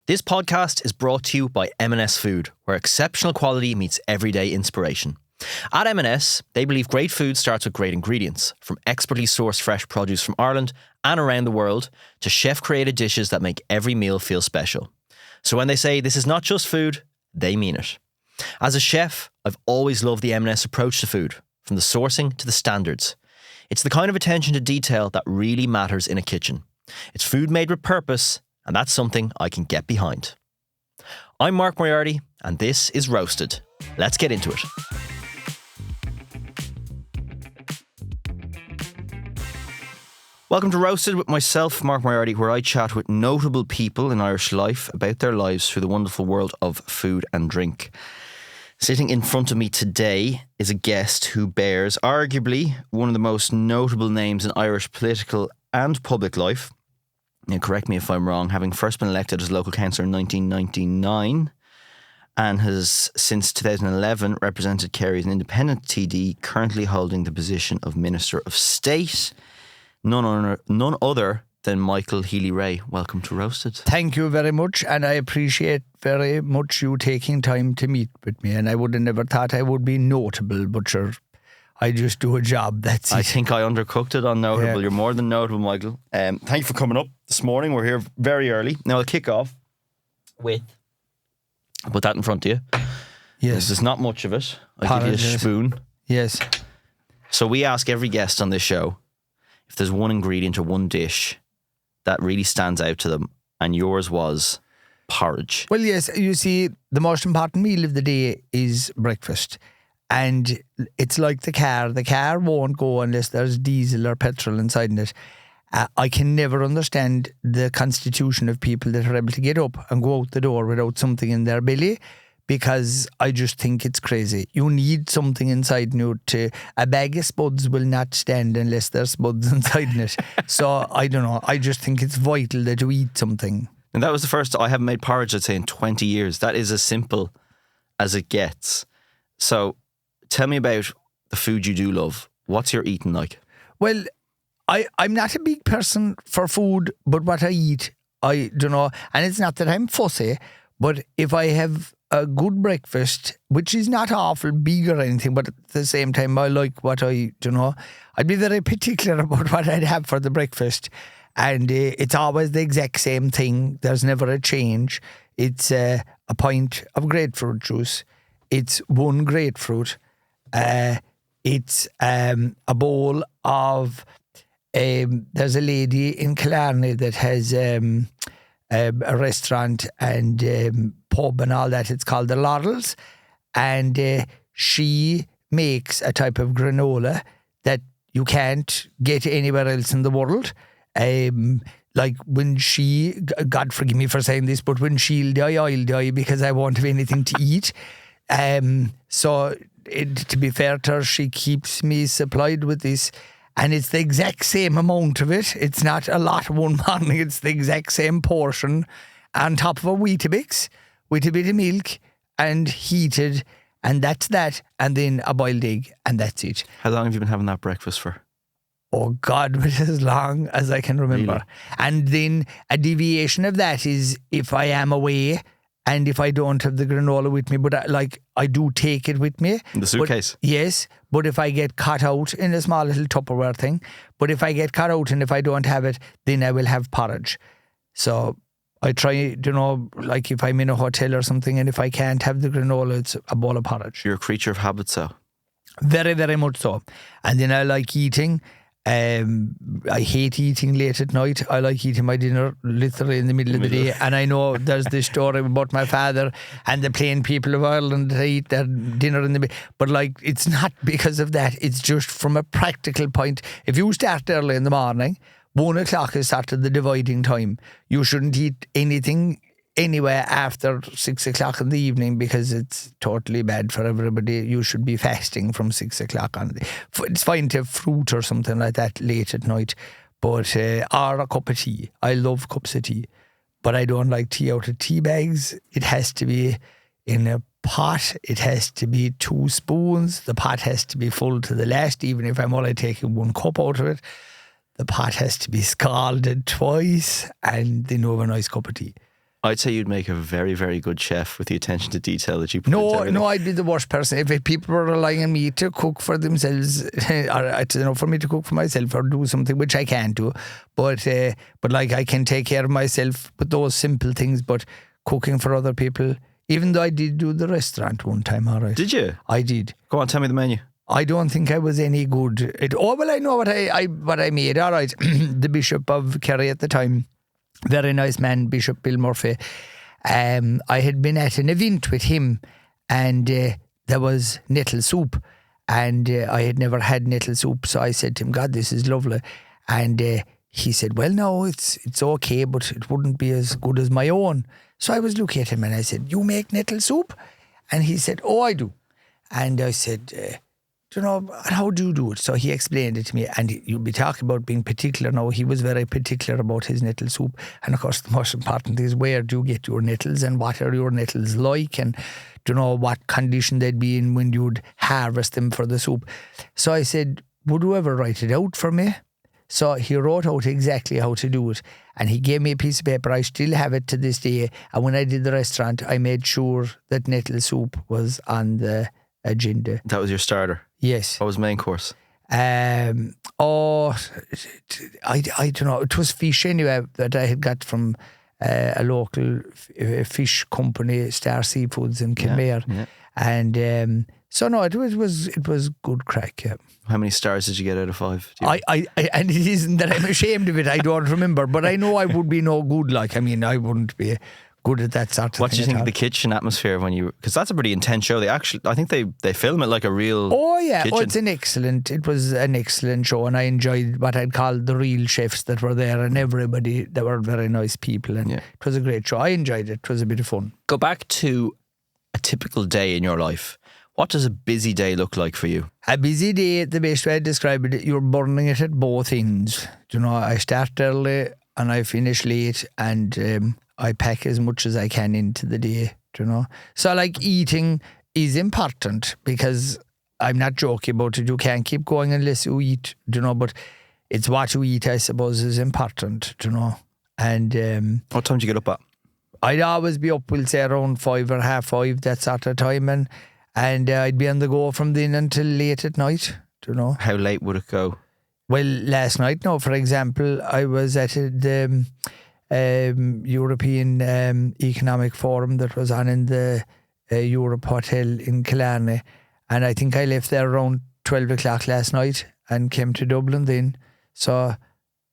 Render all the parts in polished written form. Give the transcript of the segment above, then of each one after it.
This podcast is brought to you by M&S Food, where exceptional quality meets everyday inspiration. At M&S, they believe great food starts with great ingredients, from expertly sourced fresh produce from Ireland and around the world to chef-created dishes that make every meal feel special. So when they say this is not just food, they mean it. As a chef, I've always loved the M&S approach to food, from the sourcing to the standards. It's the kind of attention to detail that really matters in a kitchen. It's food made with purpose, and that's something I can get behind. I'm Mark Moriarty, and this is Roasted. Let's get into it. Welcome to Roasted with myself, Mark Moriarty, where I chat with notable people in Irish life about their lives through the wonderful world of food and drink. Sitting in front of me today is a guest who bears arguably one of the most notable names in Irish political and public life. Now, correct me if I'm wrong, having first been elected as local councillor in 1999 and has since 2011 represented Kerry as an independent TD, currently holding the position of Minister of State. None other than Michael Healy-Rae. Welcome to Roasted. Thank you very much, and I appreciate very much you taking time to meet with me, and I would have never thought I would be notable, but sure, I just do a job, that's it. I think I undercooked it on notable. Yeah. You're more than notable, Michael. Thank you for coming up this morning. We're here very early. Now I'll kick off with, I'll put that in front of you. Yes. There's not much of it. I'll give you a spoon. Yes. So we ask every guest on this show if there's one ingredient or one dish that really stands out to them, and yours was porridge. Well, yes, you see, the most important meal of the day is breakfast. And it's like the car. The car won't go unless there's diesel or petrol inside it. I can never understand the constitution of people that are able to get up and go out the door without something in their belly, because I just think it's crazy. You need something inside you to... A bag of spuds will not stand unless there's spuds inside it. So, I don't know. I just think it's vital that you eat something. And that was the first... I haven't made porridge, I'd say, in 20 years. That is as simple as it gets. So... Tell me about the food you do love. What's your eating like? Well, I'm not a big person for food, but what I eat, I don't know. And it's not that I'm fussy, but if I have a good breakfast, which is not awful big or anything, but at the same time, I like what I, I'd be very particular about what I'd have for the breakfast. And it's always the exact same thing. There's never a change. It's a pint of grapefruit juice. It's one grapefruit. It's a bowl of there's a lady in Killarney that has a restaurant and pub and all that. It's called the Laurels, and she makes a type of granola that you can't get anywhere else in the world. Like when she, God forgive me for saying this, but when she'll die, I'll die, because I won't have anything to eat. So to be fair to her, she keeps me supplied with this, and it's the exact same amount of it. It's not a lot one morning, it's the exact same portion on top of a Weetabix with a bit of milk and heated, and that's that, and then a boiled egg, and that's it. How long have you been having that breakfast for? Oh God, but as long as I can remember. Really? And then a deviation of that is if I am away and if I don't have the granola with me, but I do take it with me. In the suitcase? But, yes, but if I get caught out in a small little Tupperware thing, but if I get caught out and if I don't have it, then I will have porridge. So I try, like if I'm in a hotel or something, and if I can't have the granola, it's a bowl of porridge. You're a creature of habit, so? Very, very much so. And then I like eating. I hate eating late at night. I like eating my dinner literally in the middle of the day. And I know there's this story about my father and the plain people of Ireland that eat their dinner in the middle. But it's not because of that. It's just from a practical point. If you start early in the morning, 1 o'clock is started the dividing time. You shouldn't eat anything anywhere after 6 o'clock in the evening, because it's totally bad for everybody. You should be fasting from 6 o'clock on. It's fine to have fruit or something like that late at night, but or a cup of tea. I love cups of tea, but I don't like tea out of tea bags. It has to be in a pot. It has to be 2 spoons. The pot has to be full to the last, even if I'm only taking 1 cup out of it. The pot has to be scalded twice, and then have a nice cup of tea. I'd say you'd make a very, very good chef with the attention to detail that you put into everything. No, I'd be the worst person. If people were relying on me to cook for themselves, or for me to cook for myself or do something, which I can't do, but like I can take care of myself with those simple things, but cooking for other people, even though I did do the restaurant one time, all right. Did you? I did. Go on, tell me the menu. I don't think I was any good. I know what I made, all right. The Bishop of Kerry at the time, very nice man, Bishop Bill Murphy. I had been at an event with him, and there was nettle soup, and I had never had nettle soup, so I said to him, God, this is lovely. And he said, well, no, it's okay, but it wouldn't be as good as my own. So I was looking at him and I said, you make nettle soup? And he said, oh, I do. And I said, how do you do it? So he explained it to me, and you'll be talking about being particular now. He was very particular about his nettle soup. And of course, the most important is, where do you get your nettles and what are your nettles like, and what condition they'd be in when you'd harvest them for the soup. So I said, would you ever write it out for me? So he wrote out exactly how to do it, and he gave me a piece of paper. I still have it to this day. And when I did the restaurant, I made sure that nettle soup was on the agenda. That was your starter? Yes. What was main course? I don't know. It was fish anyway that I had got from a local fish company, Star Seafoods in Kenmare. Yeah. And so no, it was good crack. Yeah. How many stars did you get out of 5? And it isn't that I'm ashamed of it. I don't remember, but I know I would be no good. Like, I mean, I wouldn't be good at that sort of thing. What do you think of the kitchen atmosphere when you? Because that's a pretty intense show. I think they film it like a real. Oh yeah, kitchen. It was an excellent show, and I enjoyed what I'd call the real chefs that were there, and everybody. They were very nice people, and it was a great show. I enjoyed it. It was a bit of fun. Go back to a typical day in your life. What does a busy day look like for you? A busy day, the best way I describe it, you're burning it at both ends. I start early and I finish late, and I pack as much as I can into the day, So like, eating is important, because I'm not joking about it. You can't keep going unless you eat, but it's what you eat, I suppose, is important, And what time do you get up at? I'd always be up, we'll say around 5 or half 5, that sort of time, and I'd be on the go from then until late at night, How late would it go? Well, last night, for example, I was at the European Economic Forum that was on in the Europe Hotel in Killarney, and I think I left there around 12 o'clock last night and came to Dublin then. So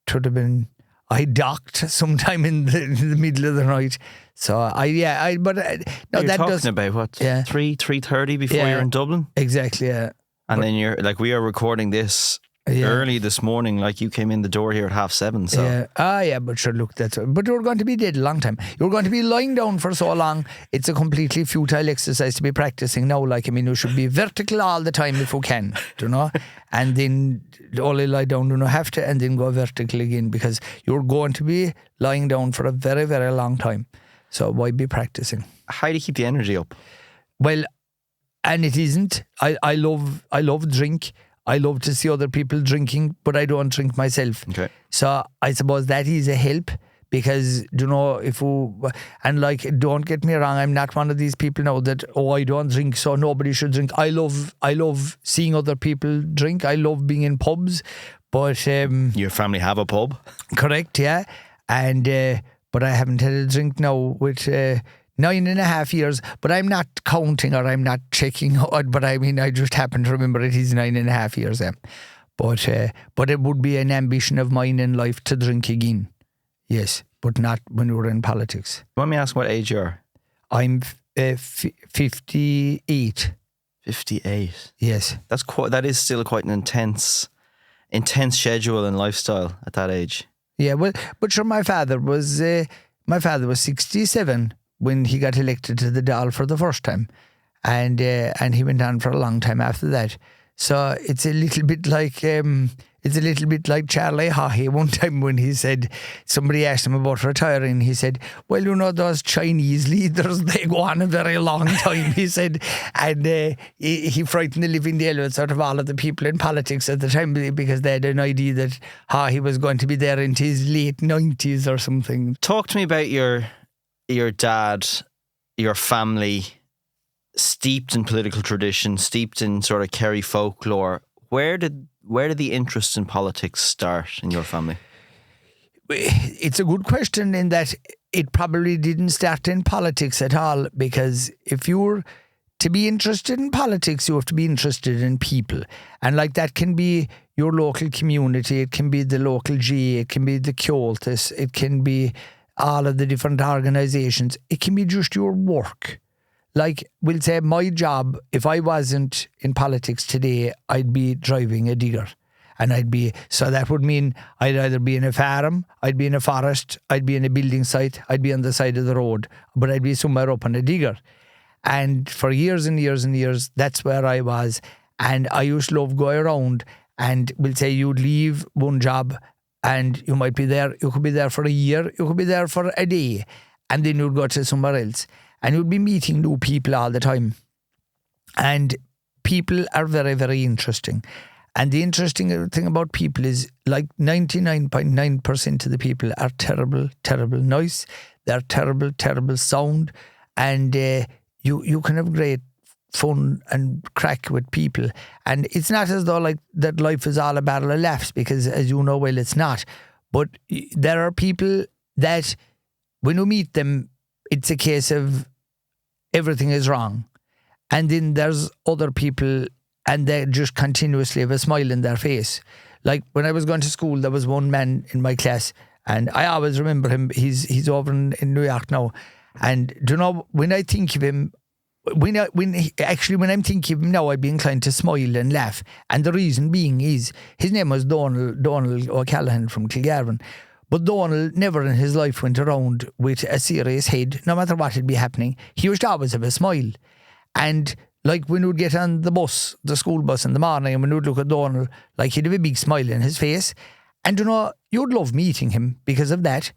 it would have been, I docked sometime in the middle of the night. So you're talking about what? Yeah. 3:30 before you're in Dublin? Exactly, yeah. And then you're like, we are recording this early this morning, like you came in the door here at 7:30. So. Yeah. But sure, look, but you're going to be dead a long time. You're going to be lying down for so long. It's a completely futile exercise to be practicing now. Like, I mean, you should be vertical all the time if you can, and then only lie down, have to, and then go vertical again, because you're going to be lying down for a very, very long time. So why be practicing? How do you keep the energy up? Well, and it isn't. I love drink. I love to see other people drinking, but I don't drink myself. Okay. So I suppose that is a help, because, don't get me wrong, I'm not one of these people now that, I don't drink, so nobody should drink. I love seeing other people drink. I love being in pubs, but... Your family have a pub? Correct, yeah. And, but I haven't had a drink now with... 9.5 years, but I'm not counting or I'm not checking out, but I mean, I just happen to remember it is 9.5 years. But it would be an ambition of mine in life to drink again. Yes, but not when we're in politics. Let me ask what age you are. I'm 58. 58? Yes. That is still quite an intense schedule and lifestyle at that age. Yeah, well, but sure, my father was 67 when he got elected to the Dáil for the first time, and he went on for a long time after that. So it's a little bit like Charlie Haughey one time when he said, somebody asked him about retiring. He said, well, those Chinese leaders, they go on a very long time, he said. And he frightened the living daylights out of all of the people in politics at the time, because they had an idea that he was going to be there into his late 90s or something. Talk to me about your your dad, your family, steeped in political tradition, steeped in sort of Kerry folklore, where did the interest in politics start in your family? It's a good question in that it probably didn't start in politics at all, because if you're to be interested in politics, you have to be interested in people. And like that can be your local community, it can be the local GA, it can be the Comhaltas, it can be all of the different organisations, it can be just your work. Like, we'll say my job, if I wasn't in politics today, I'd be driving a digger. And so that would mean I'd either be in a farm, I'd be in a forest, I'd be in a building site, I'd be on the side of the road, but I'd be somewhere up on a digger. And for years and years and years, that's where I was. And I used to love going around, and we'll say you'd leave one job and you might be there, you could be there for a year, you could be there for a day, and then you'd go to somewhere else. And you'd be meeting new people all the time. And people are very, very interesting. And the interesting thing about people is, like, 99.9% of the people are terrible, terrible nice. They're terrible, terrible sound. And you can have great fun and crack with people. And it's not as though like that life is all a barrel of laughs, because as you know well, it's not. But there are people that when you meet them, it's a case of everything is wrong. And then there's other people and they just continuously have a smile in their face. Like when I was going to school, there was one man in my class, and I always remember him. He's over in New York now. And do you know, when I think of him, when I'm thinking of him now, I'd be inclined to smile and laugh. And the reason being is his name was Donald O'Callaghan from Kilgarvan. But Donald never in his life went around with a serious head, no matter what had be happening. He used to always have a smile. And like when we'd get on the bus, the school bus in the morning, and when we'd look at Donald, like he'd have a big smile in his face. And you know, you'd love meeting him because of that.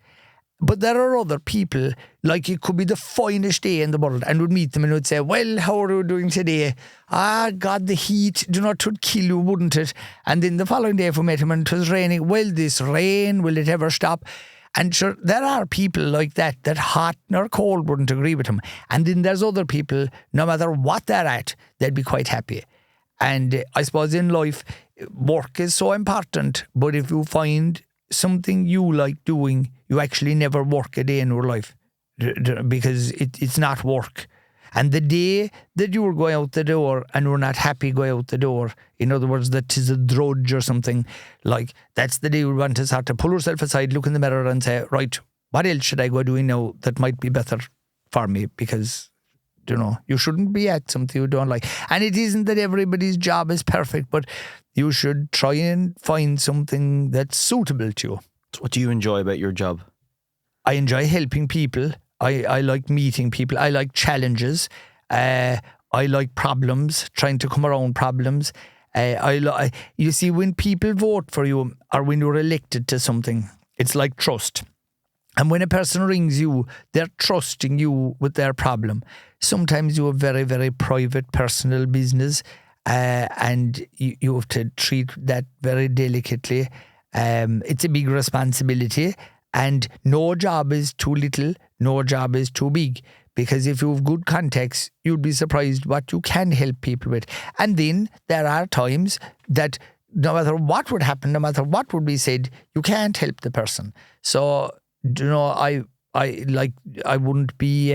But there are other people, like it could be the finest day in the world, and we'd meet them and we'd say, well, how are you doing today? Ah, God, the heat, do you know, it would kill you, wouldn't it? And then the following day if we met him and it was raining, well, this rain, will it ever stop? And sure, there are people like that hot nor cold wouldn't agree with him. And then there's other people, no matter what they're at, they'd be quite happy. And I suppose in life, work is so important, but if you find something you like doing, you actually never work a day in your life, because it's not work. And the day that you were going out the door and were not happy going out the door, in other words, that is a drudge or something, like that's the day you want to start to pull yourself aside, look in the mirror and say, right, what else should I go doing now that might be better for me? Because, you know, you shouldn't be at something you don't like. And it isn't that everybody's job is perfect, but you should try and find something that's suitable to you. So what do you enjoy about your job? I enjoy helping people. I like meeting people. I like challenges. I like problems, trying to come around problems. You see, when people vote for you or when you're elected to something, it's like trust. And when a person rings you, they're trusting you with their problem. Sometimes you have very, very private, personal business, and you have to treat that very delicately. It's a big responsibility. And no job is too little, no job is too big. Because if you have good contacts, you'd be surprised what you can help people with. And then there are times that no matter what would happen, no matter what would be said, you can't help the person. So, you know, I wouldn't be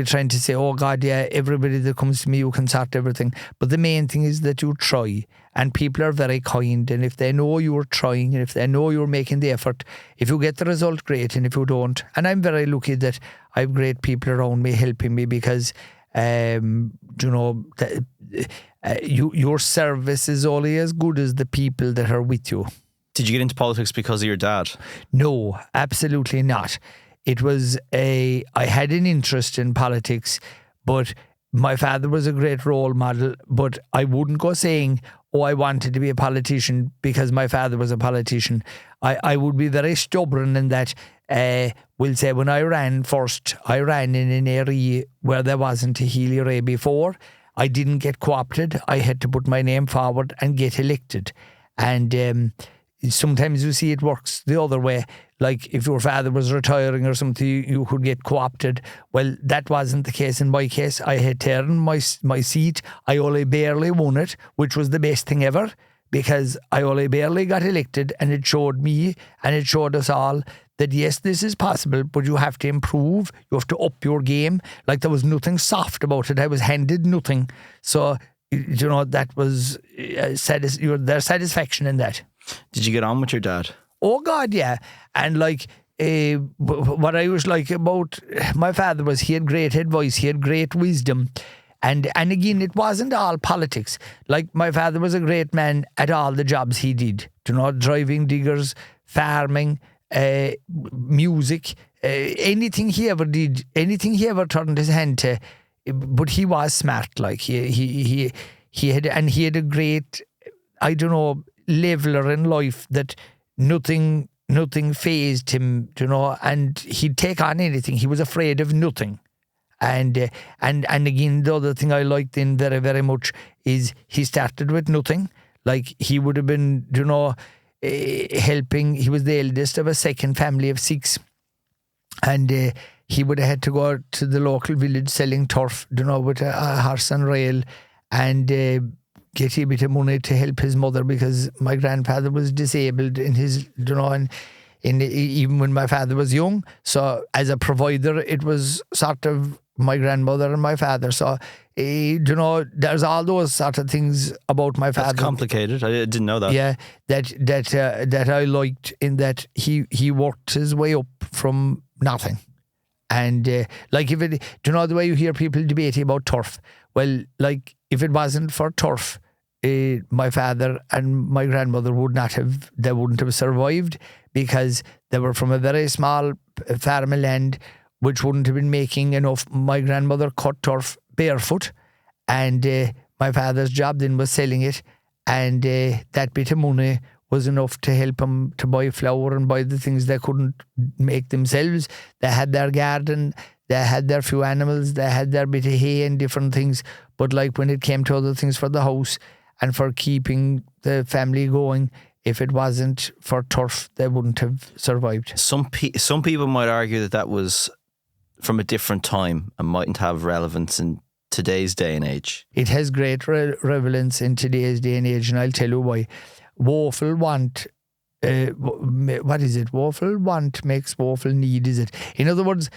trying to say, oh God, yeah, everybody that comes to me, you can sort everything. But the main thing is that you try, and people are very kind. And if they know you're trying, and if they know you're making the effort, if you get the result, great. And if you don't, and I'm very lucky that I have great people around me helping me, because, your service is only as good as the people that are with you. Did you get into politics because of your dad? No, absolutely not. It was I had an interest in politics, but my father was a great role model, but I wouldn't go saying, oh, I wanted to be a politician because my father was a politician. I would be very stubborn in that, we'll say when I ran first, I ran in an area where there wasn't a Healy-Rae before. I didn't get co-opted. I had to put my name forward and get elected. And sometimes you see it works the other way. like if your father was retiring or something, you could get co-opted. Well, that wasn't the case in my case. I had turned my seat. I only barely won it, which was the best thing ever, because I only barely got elected, and it showed me and it showed us all that yes, this is possible, but you have to improve. You have to up your game. Like, there was nothing soft about it. I was handed nothing. So, that was their satisfaction in that. Did you get on with your dad? Oh, God, yeah. And like, what I was like about my father was he had great advice, he had great wisdom. And again, it wasn't all politics. Like, my father was a great man at all the jobs he did. Driving diggers, farming, music, anything he ever did, anything he ever turned his hand to. But he was smart. Like, he had a great, leveler in life that nothing fazed him, and he'd take on anything. He was afraid of nothing. And again, the other thing I liked in very, very much is he started with nothing. Like, he would have been, helping. He was the eldest of a second family of 6. And he would have had to go to the local village selling turf, with a horse and rail, and get a bit of money to help his mother, because my grandfather was disabled in his, even when my father was young. So as a provider, it was sort of my grandmother and my father. So, there's all those sort of things about my father. That's complicated. I didn't know that. Yeah, that I liked, in that he worked his way up from nothing. And like, if it, the way you hear people debating about turf? Well, like, if it wasn't for turf, my father and my grandmother wouldn't have survived, because they were from a very small farm of land which wouldn't have been making enough. My grandmother cut turf barefoot, and my father's job then was selling it, and that bit of money was enough to help them to buy flour and buy the things they couldn't make themselves. They had their garden, they had their few animals, they had their bit of hay and different things. But like, when it came to other things for the house and for keeping the family going, if it wasn't for turf, they wouldn't have survived. Some people might argue that was from a different time and mightn't have relevance in today's day and age. It has great relevance in today's day and age, and I'll tell you why. Woeful want, what is it? Woeful want makes woeful need, is it? In other words,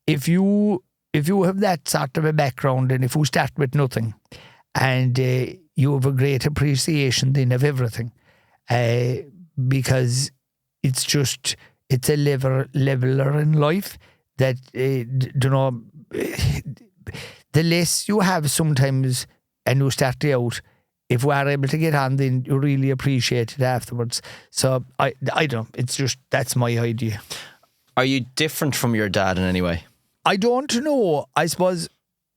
if you have that sort of a background, and if you start with nothing, and you have a great appreciation then of everything, because it's a leveler in life, that the less you have sometimes, and you start out, if we are able to get on, then you really appreciate it afterwards. So I don't know, it's just, that's my idea. Are you different from your dad in any way? I don't know. I suppose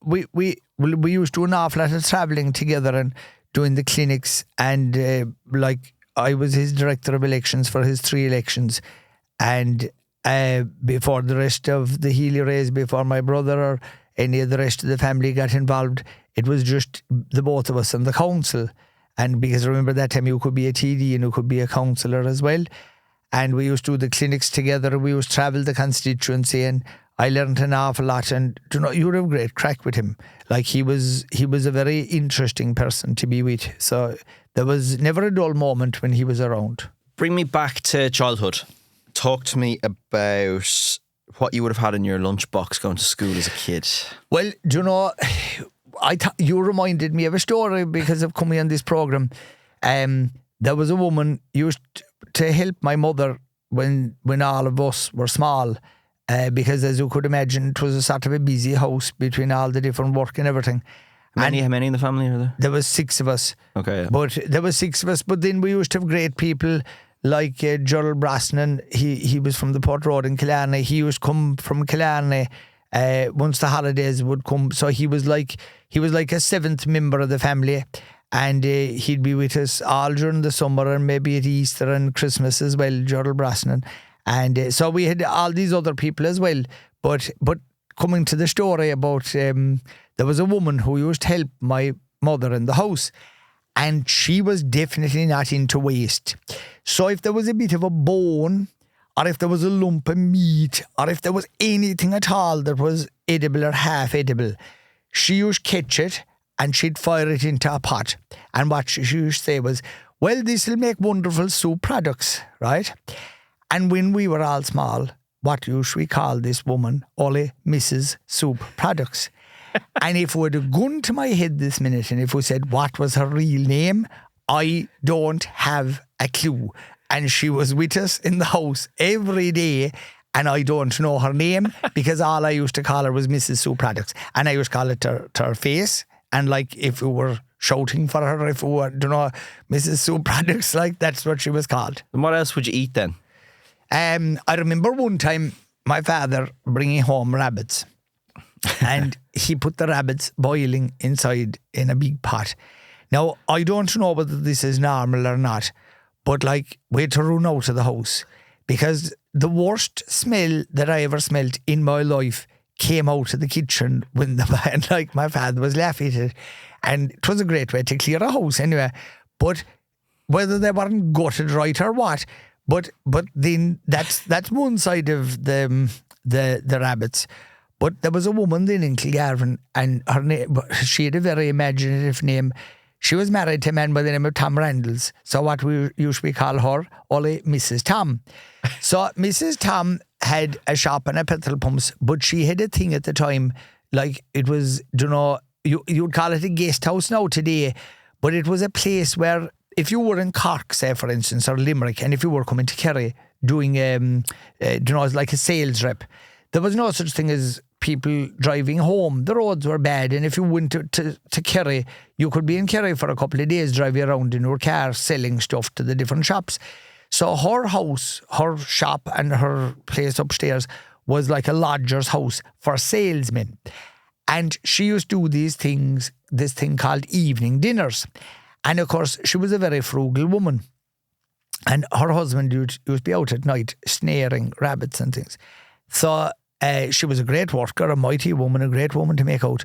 we used to do an awful lot of travelling together and doing the clinics, and like, I was his director of elections for his 3 elections, and before the rest of the Healy-Raes, before my brother or any of the rest of the family got involved, it was just the both of us and the council. And because remember, that time you could be a TD and you could be a councillor as well. And we used to do the clinics together. We used to travel the constituency, and I learned an awful lot. And you would have great crack with him. Like, he was a very interesting person to be with. So there was never a dull moment when he was around. Bring me back to childhood. Talk to me about what you would have had in your lunchbox going to school as a kid. Well, you reminded me of a story because of coming on this programme. There was a woman used to help my mother when all of us were small, because, as you could imagine, it was a sort of a busy house between all the different work and everything. How many in the family were there? There was 6 of us. Okay. Yeah. But there was 6 of us. But then we used to have great people like Gerald Brosnan. He was from the Port Road in Killarney. He used to come from Killarney once the holidays would come. So he was like a 7th member of the family, and he'd be with us all during the summer and maybe at Easter and Christmas as well, Gerald Brosnan. And so we had all these other people as well. But coming to the story about, there was a woman who used to help my mother in the house, and she was definitely not into waste. So if there was a bit of a bone or if there was a lump of meat, or if there was anything at all that was edible or half edible, she used to catch it and she'd fire it into a pot. And what she used to say was, well, this will make wonderful soup products, right? And when we were all small, what used we call this woman? Only Mrs. Soup Products. And if it would have gone to my head this minute and if we said what was her real name, I don't have a clue. And she was with us in the house every day and I don't know her name because all I used to call her was Mrs. Soup Products. And I used to call it to her face. And like if we were shouting for her, if we were, Mrs. Soup Products, like that's what she was called. And what else would you eat then? I remember one time my father bringing home rabbits and he put the rabbits boiling inside in a big pot. Now, I don't know whether this is normal or not, but like we had to run out of the house because the worst smell that I ever smelt in my life came out of the kitchen when my father was laughing at it. And it was a great way to clear a house anyway. But whether they weren't gutted right or what, but then that's one side of the rabbits. But there was a woman then in Kilgarvan and her name, she had a very imaginative name. She was married to a man by the name of Tom Randalls. So what we usually call her, only Mrs. Tom. So Mrs. Tom had a shop and a petrol pumps, but she had a thing at the time, like it was, you'd call it a guest house now today, but it was a place where if you were in Cork, say for instance, or Limerick, and if you were coming to Kerry doing, like a sales rep, there was no such thing as people driving home. The roads were bad, and if you went to Kerry, you could be in Kerry for a couple of days driving around in your car selling stuff to the different shops. So her house, her shop and her place upstairs was like a lodger's house for salesmen. And she used to do this thing called evening dinners. And of course, she was a very frugal woman. And her husband used to be out at night snaring rabbits and things. So she was a great worker, a mighty woman, a great woman to make out.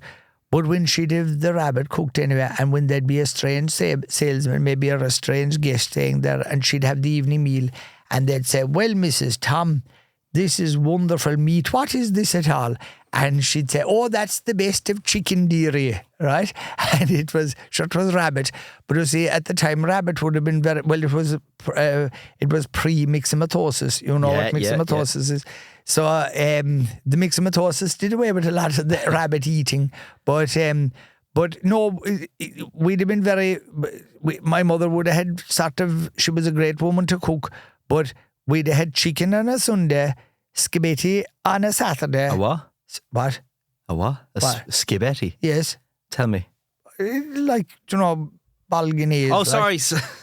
But when she'd have the rabbit cooked anyway, and when there'd be a strange salesman, maybe a strange guest staying there, and she'd have the evening meal, and they'd say, well, Mrs. Tom, this is wonderful meat. What is this at all? And she'd say, oh, that's the best of chicken, dearie, right? And it was rabbit. But you see, at the time, rabbit would have been it was pre-myxomatosis. You know what myxomatosis is? So the myxomatosis did away with a lot of the rabbit eating. But no, we'd have been my mother would have had she was a great woman to cook, but we'd have had chicken on a Sunday, spaghetti on a Saturday. A what? What? A what? Spaghetti? Yes. Tell me. Like, Balganese. Oh, sorry.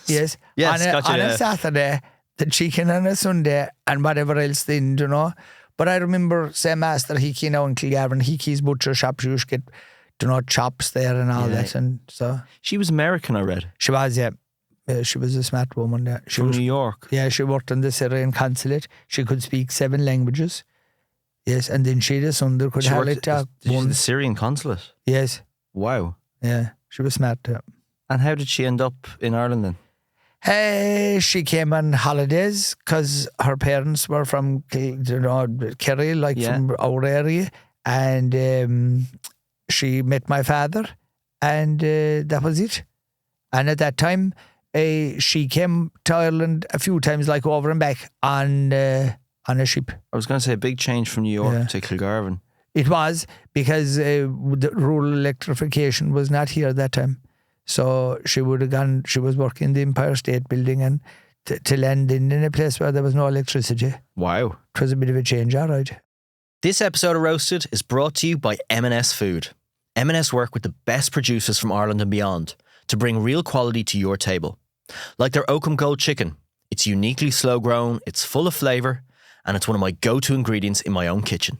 Yes. Yes, on a Saturday, the chicken on a Sunday, and whatever else then, But I remember, say, Master Hickey now in Kilgarvan, Hickey's butcher shop, she used to get, chops there and all that. And so she was American, I read. She was, yeah. She was a smart woman. Yeah. From New York. Yeah, she worked on the Syrian consulate. She could speak 7 languages. Yes, and then she had a son that could hardly talk. The Syrian consulate? Yes. Wow. Yeah, she was smart. Yeah. And how did she end up in Ireland then? She came on holidays because her parents were from Kerry, from our area, and she met my father, and that was it. And at that time, she came to Ireland a few times, like over and back on a ship. I was going to say a big change from New York to Kilgarvan. It was because the rural electrification was not here at that time. So she would have gone, she was working in the Empire State Building and to land in a place where there was no electricity. Wow. It was a bit of a change, all right. This episode of Roasted is brought to you by M&S Food. M&S work with the best producers from Ireland and beyond to bring real quality to your table. Like their Oakham Gold chicken. It's uniquely slow grown, it's full of flavour, and it's one of my go-to ingredients in my own kitchen.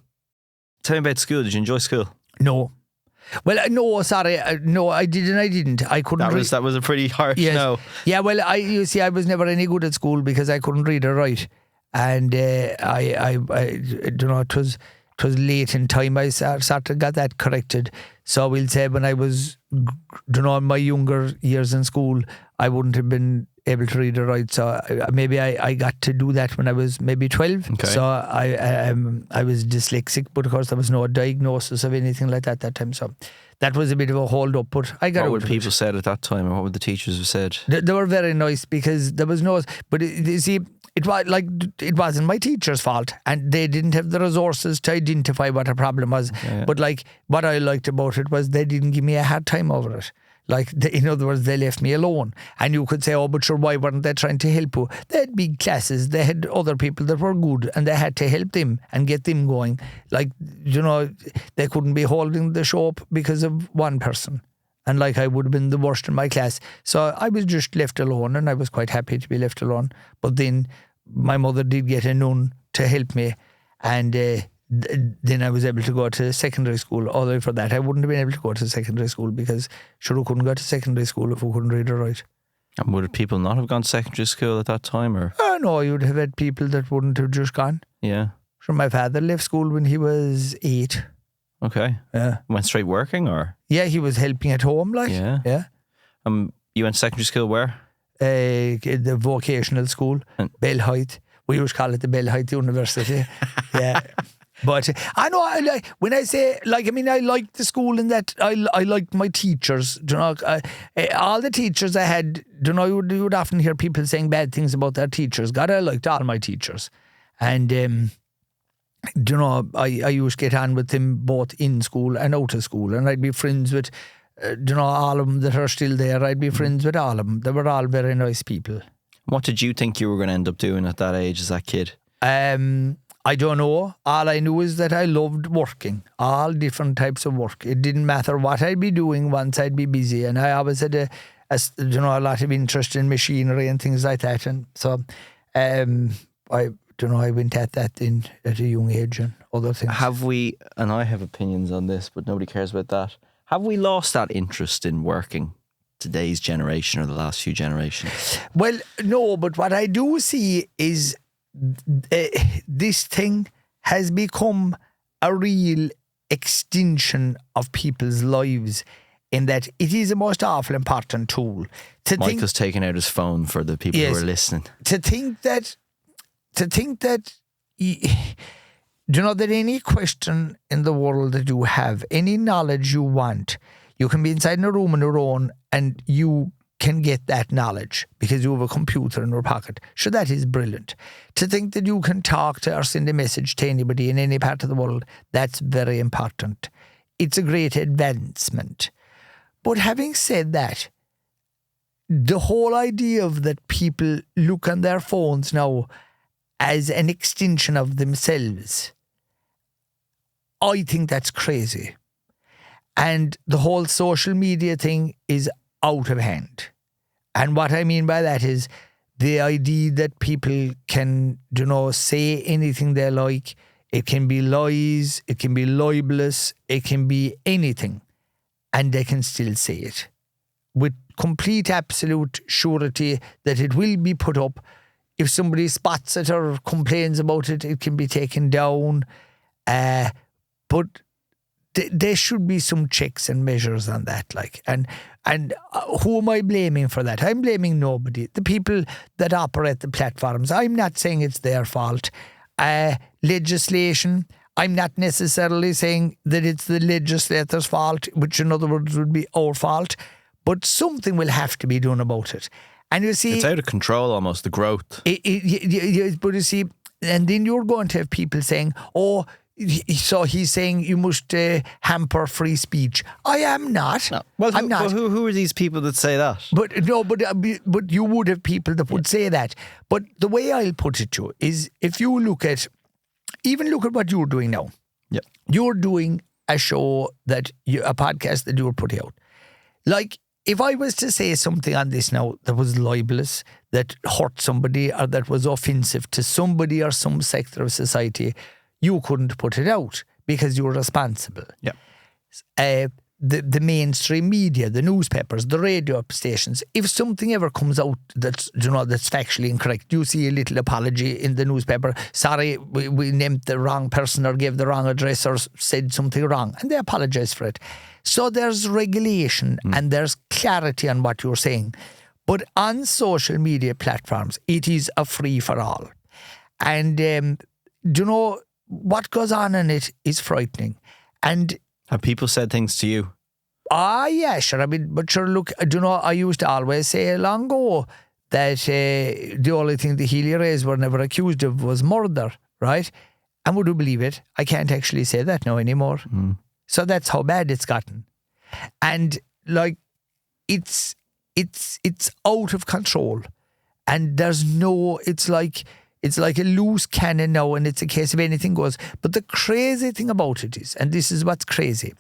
Tell me about school. Did you enjoy school? No. Well, no, sorry. No, I didn't. I couldn't read. That was a pretty harsh no. Yeah, well, I was never any good at school because I couldn't read or write. And I don't know, it was late in time I sort of got that corrected. So we'll say when I was, in my younger years in school, I wouldn't have been able to read or write. So maybe I got to do that when I was maybe 12. Okay. So I was dyslexic, but of course there was no diagnosis of anything like that time. So that was a bit of a hold up, but I got What out would of people it. said at that time, or what would the teachers have said? They were very nice because there was no, but you see, it was like, it wasn't my teacher's fault, and they didn't have the resources to identify what a problem was. Yeah. But like, what I liked about it was they didn't give me a hard time over it. Like, in other words, they left me alone. And you could say, oh, but sure, why weren't they trying to help you? They had big classes. They had other people that were good, and they had to help them and get them going. Like, they couldn't be holding the show up because of one person. And like, I would have been the worst in my class. So I was just left alone, and I was quite happy to be left alone. But then my mother did get a nun to help me, and then I was able to go to secondary school. Although for that, I wouldn't have been able to go to secondary school because sure, I couldn't go to secondary school if I couldn't read or write. And would people not have gone to secondary school at that time, or? No, you'd have had people that wouldn't have just gone. Yeah. Sure, my father left school when he was 8. Okay. Yeah. Went straight working, or? Yeah, he was helping at home, like. Yeah. Yeah. You went to secondary school where? The vocational school, Belhite. We used to call it the Belhite University. Yeah. But I know, when I say, like, I mean, I liked the school in that I liked my teachers. All the teachers I had, you would often hear people saying bad things about their teachers. God, I liked all my teachers. And, I used to get on with them both in school and out of school. And I'd be friends with, all of them that are still there. I'd be friends with all of them. They were all very nice people. What did you think you were going to end up doing at that age as that kid? I don't know. All I knew is that I loved working, all different types of work. It didn't matter what I'd be doing once I'd be busy. And I always had a lot of interest in machinery and things like that. And so I went at that at a young age and other things. Have we, and I have opinions on this, but nobody cares about that. Have we lost that interest in working? Today's generation or the last few generations? Well, no, but what I do see is this thing has become a real extension of people's lives in that it is a most awful important tool. Michael's taking out his phone for the people who are listening. To think that that any question in the world that you have, any knowledge you want, you can be inside in a room on your own and you can get that knowledge because you have a computer in your pocket. Sure, that is brilliant. To think that you can talk to or send a message to anybody in any part of the world, that's very important. It's a great advancement. But having said that, the whole idea of that people look on their phones now as an extension of themselves, I think that's crazy. And the whole social media thing is out of hand. And what I mean by that is the idea that people can, say anything they like. It can be lies, it can be libelous, it can be anything. And they can still say it with complete absolute surety that it will be put up. If somebody spots it or complains about it, it can be taken down. But there should be some checks and measures on that. And who am I blaming for that? I'm blaming nobody. The people that operate the platforms, I'm not saying it's their fault. Legislation, I'm not necessarily saying that it's the legislator's fault, which in other words would be our fault. But something will have to be done about it. And you see, it's out of control almost, the growth. But you see, and then you're going to have people saying, oh, so he's saying you must hamper free speech. I am not. No. Well, I'm not. Who are these people that say that? But you would have people that would say that. But the way I'll put it to you is, if you look at what you're doing now. Yep. You're doing a show a podcast that you're putting out. Like, if I was to say something on this now that was libelous, that hurt somebody, or that was offensive to somebody or some sector of society, you couldn't put it out because you're responsible. Yeah. The mainstream media, the newspapers, the radio stations, if something ever comes out that's factually incorrect, you see a little apology in the newspaper. Sorry, we named the wrong person or gave the wrong address or said something wrong, and they apologize for it. So there's regulation and there's clarity on what you're saying. But on social media platforms, it is a free-for-all. And do you know, what goes on in it is frightening. And have people said things to you? Yeah, sure. I mean, but sure, look, do you know, I used to always say long ago that the only thing the Healy-Raes were never accused of was murder, right? And would you believe it? I can't actually say that now anymore. So that's how bad it's gotten. And like, it's out of control. And there's no, it's like a loose cannon now, and it's a case of anything goes. But the crazy thing about it is, and this is what's crazy,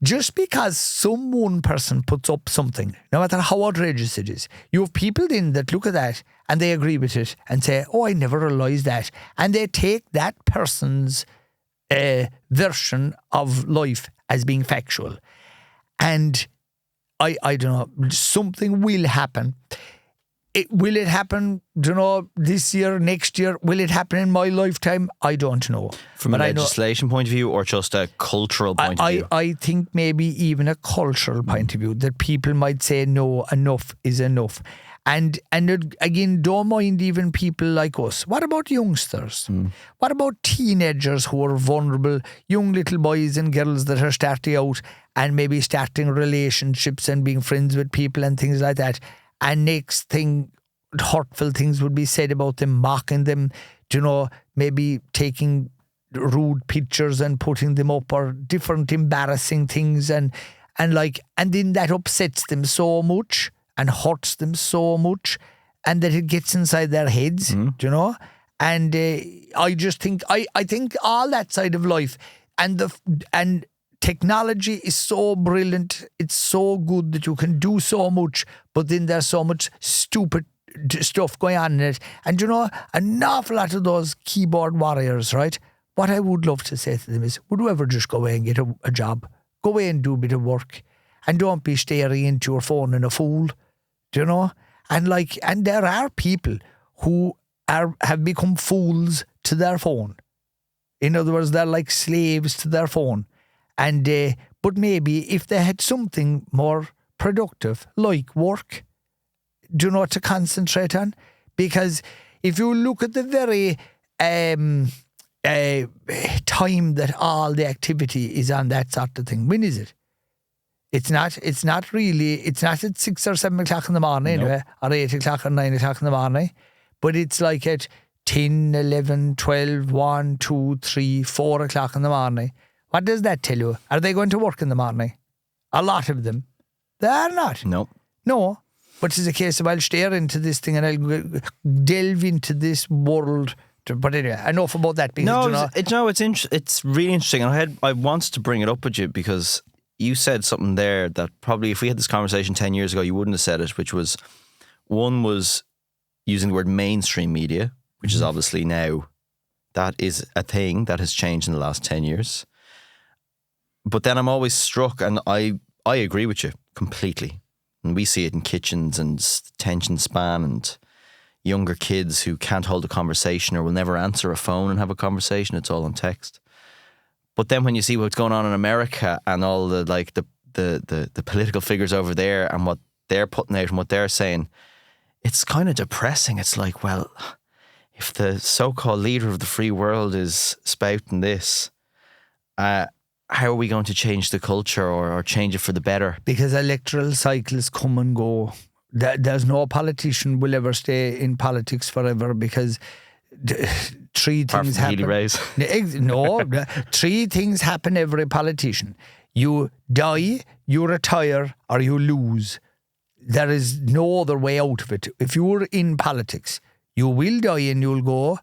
just because some one person puts up something, no matter how outrageous it is, you have people then that look at that and they agree with it and say, oh, I never realised that. And they take that person's version of life as being factual. And I don't know, something will happen. Will it happen, do you know, this year, next year? Will it happen in my lifetime? I don't know. From a legislation point of view, or just a cultural point of view? I think maybe even a cultural point of view, that people might say, no, enough is enough. And again, don't mind even people like us. What about youngsters? What about teenagers who are vulnerable, young little boys and girls that are starting out and maybe starting relationships and being friends with people and things like that? And next thing, hurtful things would be said about them, mocking them, you know, maybe taking rude pictures and putting them up, or different embarrassing things, and then that upsets them so much and hurts them so much, and that it gets inside their heads, you know. And I just think I think all that side of life and technology is so brilliant. It's so good that you can do so much, but then there's so much stupid stuff going on in it. And you know, an awful lot of those keyboard warriors, right? What I would love to say to them is, would you ever just go away and get a job? Go away and do a bit of work. And don't be staring into your phone and a fool. Do you know? And there are people who have become fools to their phone. In other words, they're like slaves to their phone. And but maybe if they had something more productive, like work, do you know what to concentrate on? Because if you look at the very time that all the activity is on that sort of thing, when is it? It's not at 6 or 7 o'clock in the morning, anyway, or 8 o'clock or 9 o'clock in the morning, but it's like at 10, 11, 12, 1, 2, 3, 4 o'clock in the morning. What does that tell you? Are they going to work in the morning? A lot of them. They are not. No. But it's a case of, I'll stare into this thing and I'll delve into this world. But anyway, enough about that. Because, it's really interesting. And I wanted to bring it up with you because you said something there that probably if we had this conversation 10 years ago, you wouldn't have said it, which was, one was using the word mainstream media, which is obviously now, that is a thing that has changed in the last 10 years. But then I'm always struck, and I agree with you completely. And we see it in kitchens and attention span and younger kids who can't hold a conversation or will never answer a phone and have a conversation. It's all on text. But then when you see what's going on in America and all the political figures over there and what they're putting out and what they're saying, it's kind of depressing. It's like, well, if the so-called leader of the free world is spouting this, how are we going to change the culture or change it for the better? Because electoral cycles come and go. There's no politician will ever stay in politics forever, because three things happen. Healy-Raes. No, three things happen every politician. You die, you retire, or you lose. There is no other way out of it. If you're in politics, you will die and you'll go,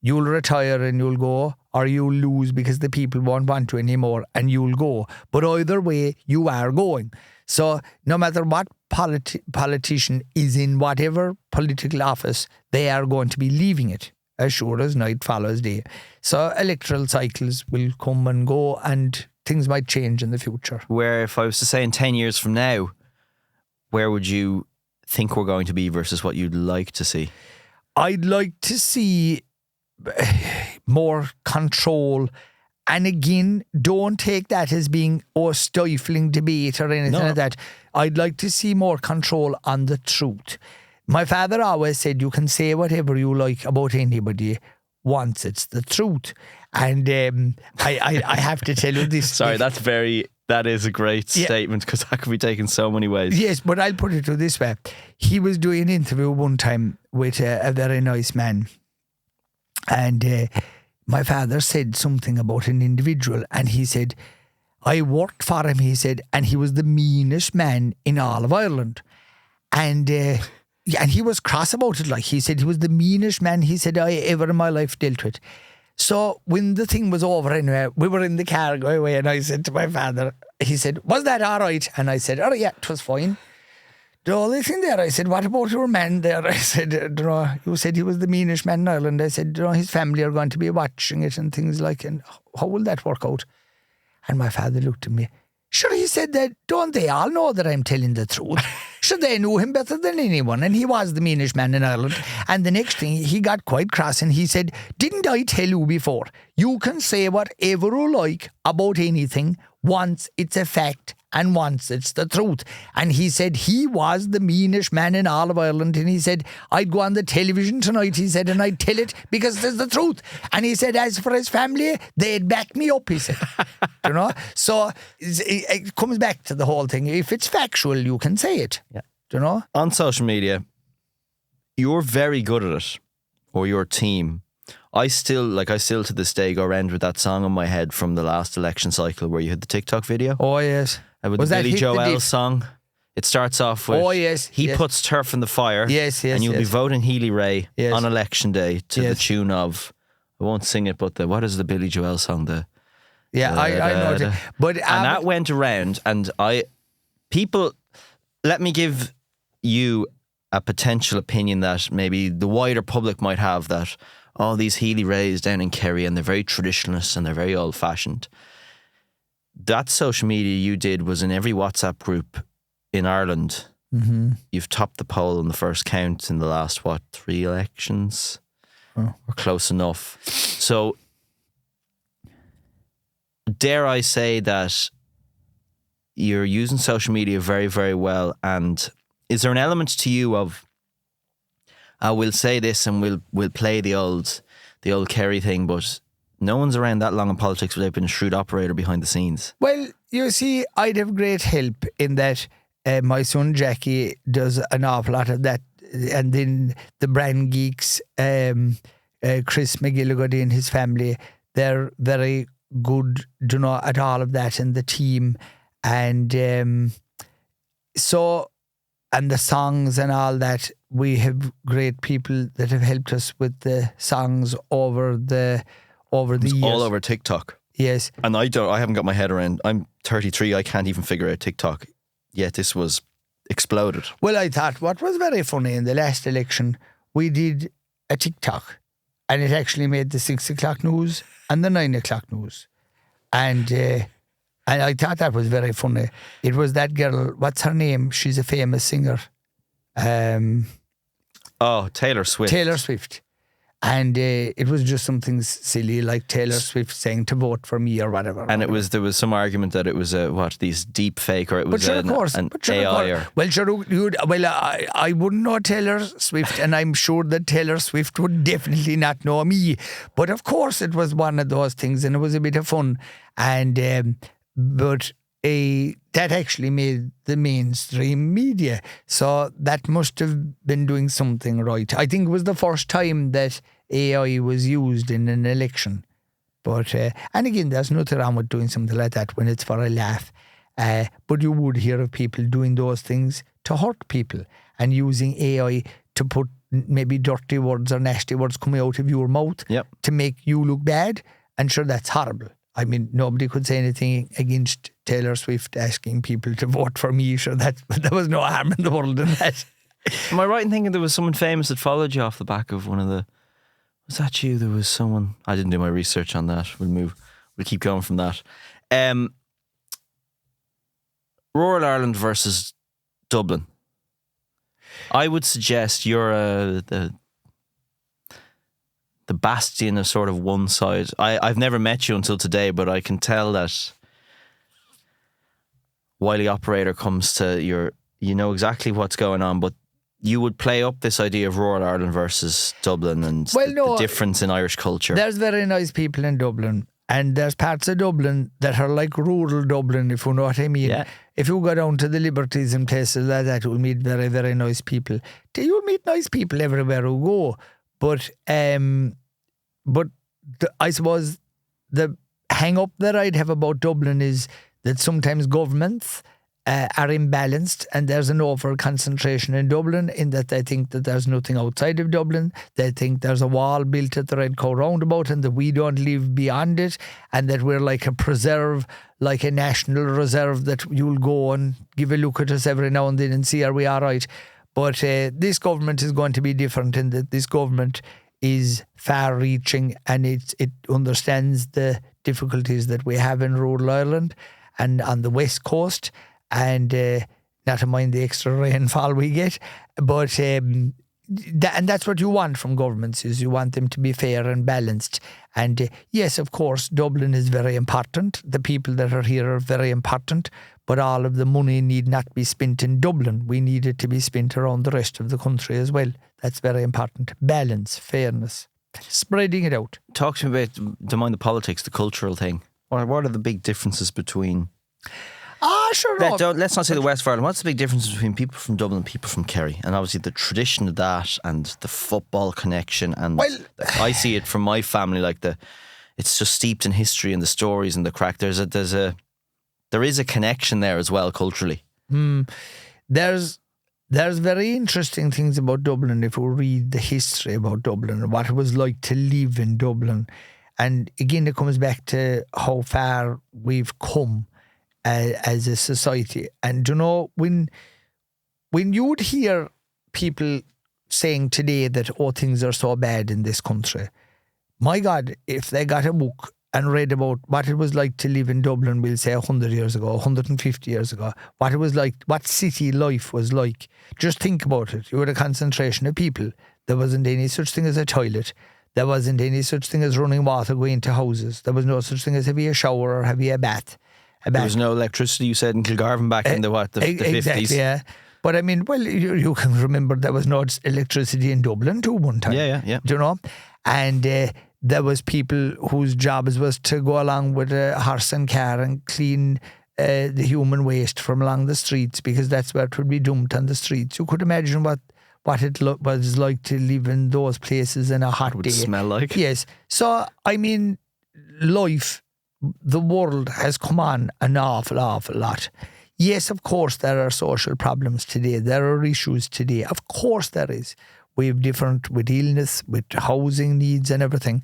you'll retire and you'll go, or you'll lose because the people won't want you anymore and you'll go. But either way, you are going. So no matter what politician is in whatever political office, they are going to be leaving it, as sure as night follows day. So electoral cycles will come and go, and things might change in the future. Where, if I was to say in 10 years from now, where would you think we're going to be versus what you'd like to see? I'd like to see more control And again, don't take that as being stifling debate or anything like that. I'd like to see more control on the truth. My father always said you can say whatever you like about anybody once it's the truth. And I have to tell you this. Sorry, that is a great statement, because that could be taken so many ways. Yes, but I'll put it to this way. He was doing an interview one time with a very nice man. And my father said something about an individual, and he said, I worked for him, he said, and he was the meanest man in all of Ireland. And he was cross about it. Like, he said he was the meanest man, he said, I ever in my life dealt with. So when the thing was over anyway, we were in the car going away, and I said to my father, he said, was that all right? And I said, oh yeah, it was fine. The only thing there, I said, what about your man there? I said, you said he was the meanest man in Ireland. I said, his family are going to be watching it and things like, and how will that work out? And my father looked at me. Sure, he said that, don't they all know that I'm telling the truth? Sure, they knew him better than anyone, and he was the meanest man in Ireland. And the next thing, he got quite cross, and he said, didn't I tell you before? You can say whatever you like about anything once it's a fact and once it's the truth. And he said he was the meanest man in all of Ireland, and he said, I'd go on the television tonight, he said, and I'd tell it because it's the truth. And he said, as for his family, they'd back me up, he said. So it comes back to the whole thing. If it's factual, you can say it. Yeah. On social media, you're very good at it, or your team. I still to this day go around with that song in my head from the last election cycle where you had the TikTok video. Oh yes. With the Billy Joel song. It starts off with, oh yes, he puts turf in the fire. Yes. And you'll be voting Healy-Rae on election day to the tune of, I won't sing it, but what is the Billy Joel song? I know it. But and that went around, and let me give you a potential opinion that maybe the wider public might have, that these Healy-Raes down in Kerry, and they're very traditionalist and they're very old fashioned. That social media you did was in every WhatsApp group in Ireland. Mm-hmm. You've topped the poll in the first count in the last 3 elections? We're close enough. So dare I say that you're using social media very, very well, and is there an element to you of, we'll say this and we'll play the old Kerry thing, but no one's around that long in politics without being a shrewd operator behind the scenes? Well, you see, I'd have great help in that. My son Jackie does an awful lot of that, and then the brand geeks, Chris McGilligoody and his family, they're very good, at all of that, and the team, and and the songs and all that. We have great people that have helped us with the songs over the years. All over TikTok. Yes. And I haven't got my head around. I'm 33. I can't even figure out TikTok. Yet this was exploded. Well, I thought what was very funny in the last election, we did a TikTok, and it actually made the 6 o'clock news and the 9 o'clock news, and I thought that was very funny. It was that girl. What's her name? She's a famous singer. Taylor Swift. Taylor Swift. And it was just something silly like Taylor Swift saying to vote for me or whatever. And there was some argument that it was these deep fake, or it was an AI. I wouldn't know Taylor Swift, and I'm sure that Taylor Swift would definitely not know me. But of course it was one of those things, and it was a bit of fun. And that actually made the mainstream media. So that must have been doing something right. I think it was the first time that AI was used in an election. But and again, there's nothing wrong with doing something like that when it's for a laugh. But you would hear of people doing those things to hurt people, and using AI to put maybe dirty words or nasty words coming out of your mouth to make you look bad. And sure, that's horrible. I mean, nobody could say anything against Taylor Swift asking people to vote for me. Sure, there was no harm in the world in that. Am I right in thinking there was someone famous that followed you off the back of one of the... Was that you? There was someone... I didn't do my research on that. We'll keep going from that. Rural Ireland versus Dublin. I would suggest you're the bastion of sort of one side. I've never met you until today, but I can tell that Wiley Operator comes to you know exactly what's going on, but you would play up this idea of rural Ireland versus Dublin and the difference in Irish culture. There's very nice people in Dublin, and there's parts of Dublin that are like rural Dublin, if you know what I mean. Yeah. If you go down to the Liberties and places like that, you'll meet very, very nice people. You'll meet nice people everywhere you go. But I suppose the hang up that I'd have about Dublin is that sometimes governments are imbalanced, and there's an over concentration in Dublin, in that they think that there's nothing outside of Dublin. They think there's a wall built at the Red Cow roundabout and that we don't live beyond it, and that we're like a preserve, like a national reserve, that you'll go and give a look at us every now and then and see are we all right. But this government is going to be different, in that this government is far-reaching, and it understands the difficulties that we have in rural Ireland and on the west coast, and not to mind the extra rainfall we get, but and that's what you want from governments, is you want them to be fair and balanced. And yes, of course, Dublin is very important. The people that are here are very important, but all of the money need not be spent in Dublin. We need it to be spent around the rest of the country as well. That's very important. Balance, fairness, spreading it out. Talk to me about, don't mind the politics, the cultural thing. What are the big differences between... Sure. Let's not say the West of Ireland. What's the big difference between people from Dublin and people from Kerry? And obviously the tradition of that and the football connection. And I see it from my family, like it's just steeped in history and the stories and the crack. There is a connection there as well culturally. There's very interesting things about Dublin if you read the history about Dublin and what it was like to live in Dublin. And again, it comes back to how far we've come as a society. And you know, when you would hear people saying today that things are so bad in this country, my God, if they got a book and read about what it was like to live in Dublin, we'll say 100 years ago, 150 years ago, what it was like, what city life was like, just think about it. You had a concentration of people. There wasn't any such thing as a toilet. There wasn't any such thing as running water going to houses. There was no such thing as having a shower or having a bath. There was no electricity, you said, in Kilgarvan back in the 50s. Exactly, yeah. But I mean, well, you can remember there was no electricity in Dublin too one time. Yeah. Do you know? And there was people whose jobs was to go along with a horse and car and clean the human waste from along the streets, because that's where it would be dumped on the streets. You could imagine what it was like to live in those places in a hot day. It would smell like. Yes. So, I mean, life... The world has come on an awful lot. Yes, of course, there are social problems today. There are issues today. Of course there is. We have different with illness, with housing needs and everything.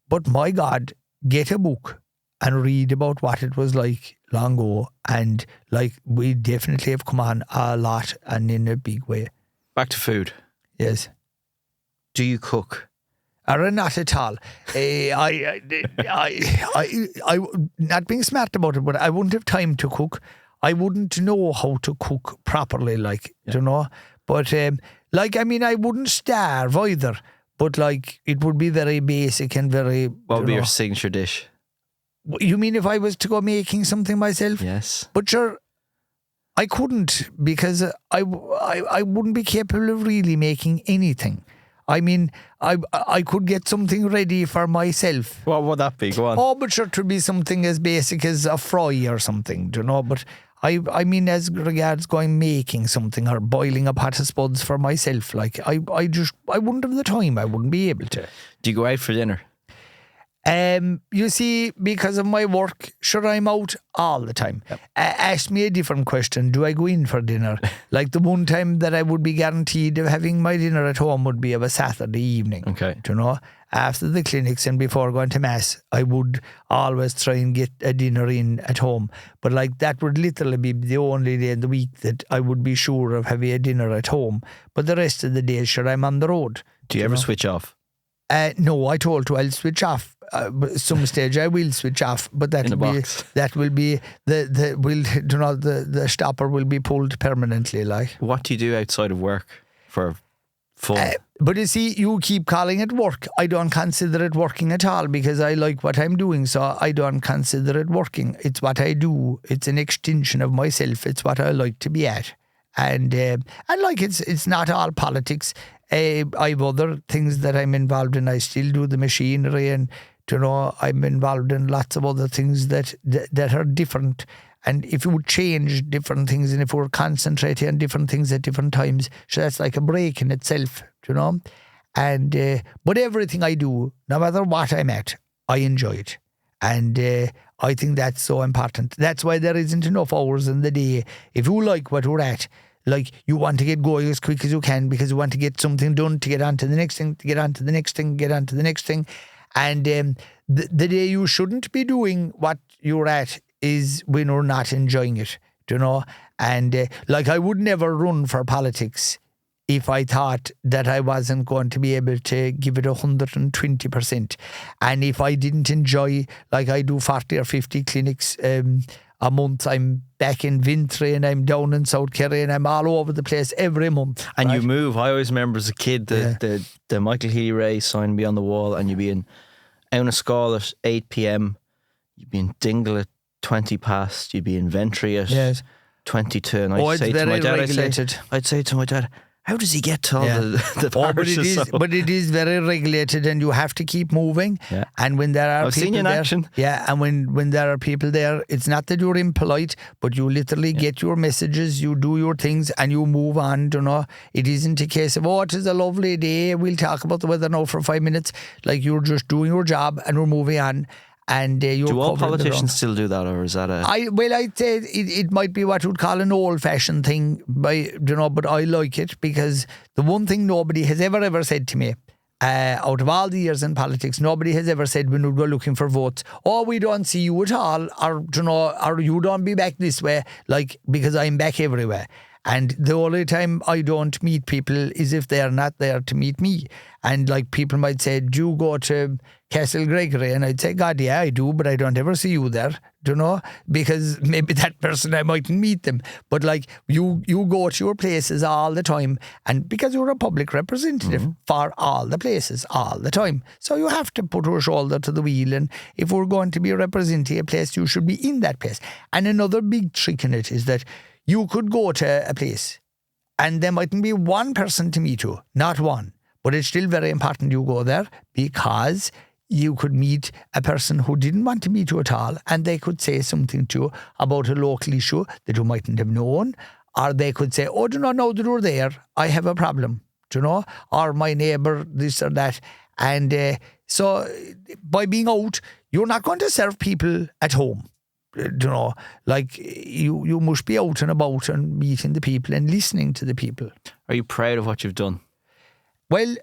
But my God, get a book and read about what it was like long ago. And like, we definitely have come on a lot and in a big way. Back to food. Yes. Do you cook? Or not at all. I not being smart about it, but I wouldn't have time to cook. I wouldn't know how to cook properly, you know. But I wouldn't starve either. But it would be very basic and very. What would be your signature dish? You mean if I was to go making something myself? Yes. But sure, I couldn't, because I wouldn't be capable of really making anything. I mean, I could get something ready for myself. What would that be? Go on. Oh, but sure, to be something as basic as a fry or something, do you know? But I mean, as regards going making something or boiling a pot of spuds for myself, I wouldn't have the time. I wouldn't be able to. Do you go out for dinner? You see, because of my work, sure, I'm out all the time. Yep. Ask me a different question. Do I go in for dinner? Like the one time that I would be guaranteed of having my dinner at home would be of a Saturday evening. Okay. Do you know? After the clinics and before going to mass, I would always try and get a dinner in at home. But that would literally be the only day in the week that I would be sure of having a dinner at home. But the rest of the days, sure, I'm on the road. Do you ever switch off? No, I told you I'll switch off. Some stage I will switch off, but the stopper will be pulled permanently. What do you do outside of work for fun? But you see, you keep calling it work. I don't consider it working at all because I like what I'm doing, so I don't consider it working. It's what I do. It's an extension of myself. It's what I like to be at. And like it's not all politics. I have other things that I'm involved in. I still do the machinery, and I'm involved in lots of other things that are different. And if you would change different things, and if we were concentrating on different things at different times, so that's like a break in itself, And but everything I do, no matter what I'm at, I enjoy it, and I think that's so important. That's why there isn't enough hours in the day. If you like what you're at, like you want to get going as quick as you can because you want to get something done to get on to the next thing, to get on to the next thing, get on to the next thing, and the day you shouldn't be doing what you're at is when you're not enjoying it, And like I would never run for politics if I thought that I wasn't going to be able to give it 120%. And if I didn't enjoy, like I do 40 or 50 clinics a month, I'm back in Vintry and I'm down in South Kerry and I'm all over the place every month. And right? You move. I always remember as a kid the Michael Healy-Rae sign be on the wall and you'd be in Auniscall at 8 p.m, you'd be in Dingle at 20 past, you'd be in Ventry at 22, and I'd say to my dad, I'd say to my dad, how does he get to all the parishes? But it is very regulated, and you have to keep moving. Yeah. And when there are I've people seen you in there, action. Yeah, and when there are people there, it's not that you're impolite, but you literally get your messages, you do your things, and you move on. It isn't a case of it is a lovely day, we'll talk about the weather now for 5 minutes. Like you're just doing your job and we're moving on. And do all politicians still do that, or is that I'd say it might be what you'd call an old-fashioned thing, but I like it because the one thing nobody has ever said to me, out of all the years in politics, nobody has ever said when we go looking for votes, we don't see you at all, or you don't be back this way, like because I'm back everywhere. And the only time I don't meet people is if they are not there to meet me. And like people might say, do you go to Castle Gregory? And I'd say, God, yeah, I do, but I don't ever see you there, because maybe that person, I mightn't meet them. But like you go to your places all the time, and because you're a public representative for all the places all the time. So you have to put your shoulder to the wheel, and if we're going to be representing a place, you should be in that place. And another big trick in it is that you could go to a place and there mightn't be one person to meet you, not one. But it's still very important you go there because you could meet a person who didn't want to meet you at all, and they could say something to you about a local issue that you mightn't have known, or they could say, do not know that you're there, I have a problem, or my neighbour, this or that. And so by being out, you're not going to serve people at home. Like you must be out and about and meeting the people and listening to the people. Are you proud of what you've done? Well,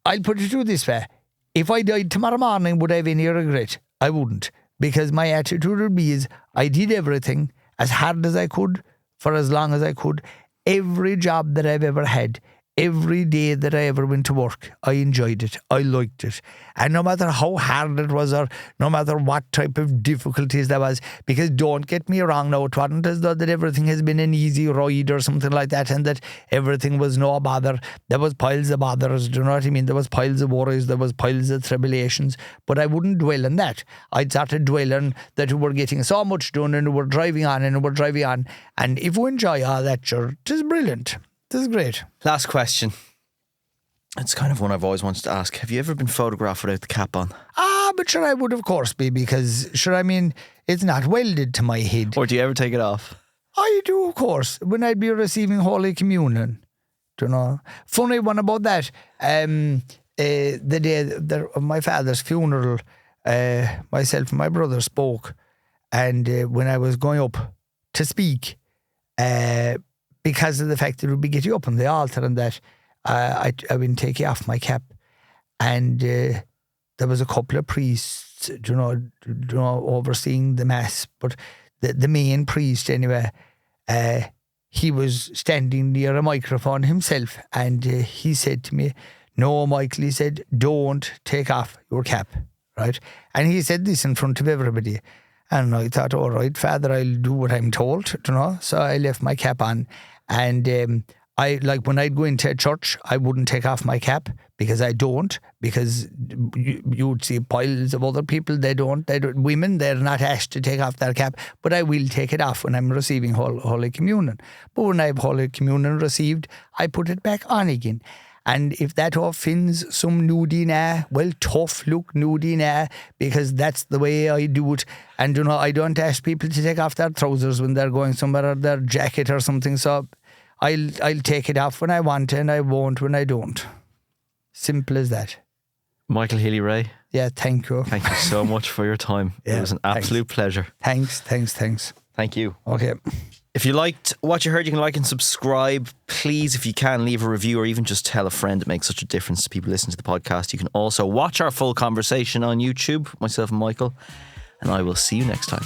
I'll put it to you this way. If I died tomorrow morning, would I have any regret? I wouldn't. Because my attitude would be is I did everything as hard as I could for as long as I could. Every job that I've ever had, every day that I ever went to work, I enjoyed it. I liked it. And no matter how hard it was or no matter what type of difficulties there was, because don't get me wrong now, it wasn't as though that everything has been an easy ride or something like that and that everything was no bother. There was piles of bothers, do you know what I mean? There was piles of worries, there was piles of tribulations, but I wouldn't dwell on that. I'd start to dwell on that we were getting so much done and we were driving on and we were driving on. And if we enjoy all that, sure, it is brilliant. This is great. Last question. It's kind of one I've always wanted to ask. Have you ever been photographed without the cap on? But sure I would of course be, because sure, I mean, it's not welded to my head. Or do you ever take it off? I do, of course, when I'd be receiving Holy Communion. Do you know? Funny one about that. The day of my father's funeral, myself and my brother spoke, and when I was going up to speak, because of the fact that we'd be getting up on the altar and that, I wouldn't take off my cap. And there was a couple of priests, overseeing the mass. But the main priest, anyway, he was standing near a microphone himself. And he said to me, "No, Michael," he said, "don't take off your cap." Right? And he said this in front of everybody. And I thought, all right, Father, I'll do what I'm told, So I left my cap on. And I like when I'd go into church, I wouldn't take off my cap because I don't. Because you'd see piles of other people. They don't. Women, they're not asked to take off their cap, but I will take it off when I'm receiving Holy Communion. But when I have Holy Communion received, I put it back on again. And if that offends some nudie now, well, tough look nudie now, because that's the way I do it. And I don't ask people to take off their trousers when they're going somewhere, or their jacket or something. So I'll take it off when I want and I won't when I don't. Simple as that. Michael Healy-Rae. Yeah, thank you. Thank you so much for your time. It was an absolute pleasure. Thanks. Thank you. Okay. If you liked what you heard, you can like and subscribe. Please, if you can, leave a review or even just tell a friend. It makes such a difference to people listening to the podcast. You can also watch our full conversation on YouTube, myself and Michael. And I will see you next time.